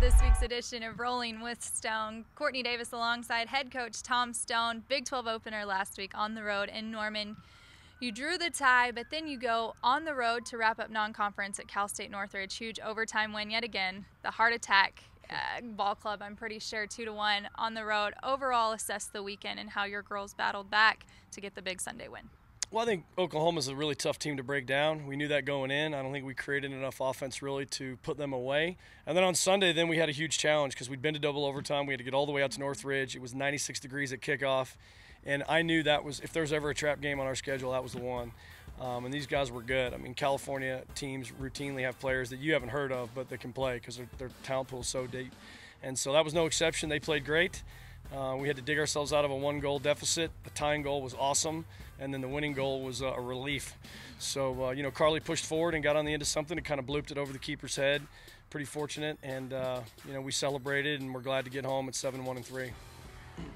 this week's edition of Rolling with Stone. Courtney Davis alongside head coach Tom Stone. Big 12 opener last week on the road in Norman. You drew the tie, but then you go on the road to wrap up non-conference at Cal State Northridge. Huge overtime win yet again. The Heart Attack ball club, I'm pretty sure, 2-1 on the road. Overall, assess the weekend and how your girls battled back to get the big Sunday win. Well, I think Oklahoma's a really tough team to break down. We knew that going in. I don't think we created enough offense really to put them away. And then on Sunday, then we had a huge challenge because we'd been to double overtime. We had to get all the way out to Northridge. It was 96 degrees at kickoff. And I knew that was, if there was ever a trap game on our schedule, that was the one. And these guys were good. I mean, California teams routinely have players that you haven't heard of, but that can play because their talent pool is so deep. And so that was no exception. They played great. We had to dig ourselves out of a one-goal deficit. The tying goal was awesome, and then the winning goal was a relief. So, Carly pushed forward and got on the end of something and kind of blooped it over the keeper's head. Pretty fortunate, and, we celebrated, and we're glad to get home at 7-1-3.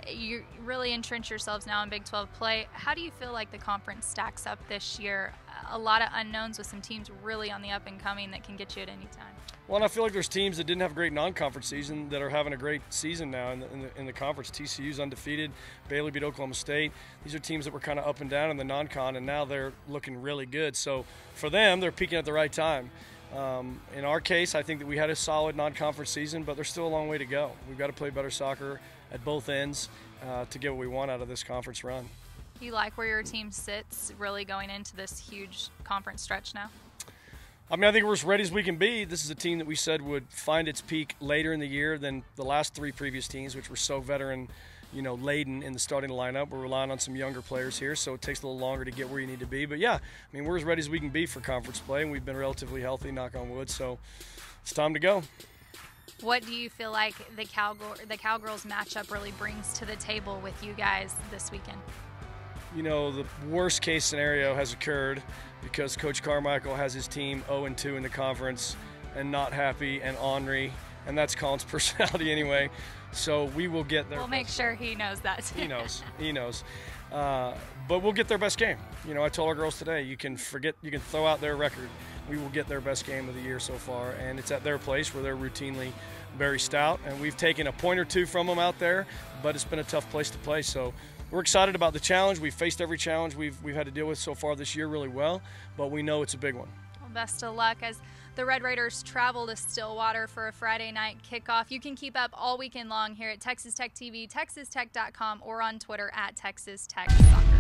You really entrench yourselves now in Big 12 play. How do you feel like the conference stacks up this year? A lot of unknowns with some teams really on the up and coming that can get you at any time. Well, and I feel like there's teams that didn't have a great non-conference season that are having a great season now in the conference. TCU's undefeated. Baylor beat Oklahoma State. These are teams that were kind of up and down in the non-con, and now they're looking really good. So for them, they're peaking at the right time. In our case, I think that we had a solid non-conference season, but there's still a long way to go. We've got to play better soccer at both ends to get what we want out of this conference run. You like where your team sits really going into this huge conference stretch now? I mean, I think we're as ready as we can be. This is a team that we said would find its peak later in the year than the last three previous teams, which were so veteran, laden in the starting lineup. We're relying on some younger players here, so it takes a little longer to get where you need to be. But yeah, I mean, we're as ready as we can be for conference play, and we've been relatively healthy, knock on wood, so it's time to go. What do you feel like the Cowgirls matchup really brings to the table with you guys this weekend? The worst case scenario has occurred because Coach Carmichael has his team 0-2 in the conference and not happy and ornery, and that's Colin's personality anyway. So we will get there. We'll make sure he knows that too. He knows. But we'll get their best game. I told our girls today, you can throw out their record. We will get their best game of the year so far, and it's at their place where they're routinely very stout, and we've taken a point or two from them out there, but it's been a tough place to play. So we're excited about the challenge. We've faced every challenge we've had to deal with so far this year really well, but we know it's a big one. Well, best of luck as the Red Raiders travel to Stillwater for a Friday night kickoff. You can keep up all weekend long here at Texas Tech TV, texastech.com, or on Twitter at Texas Tech Soccer.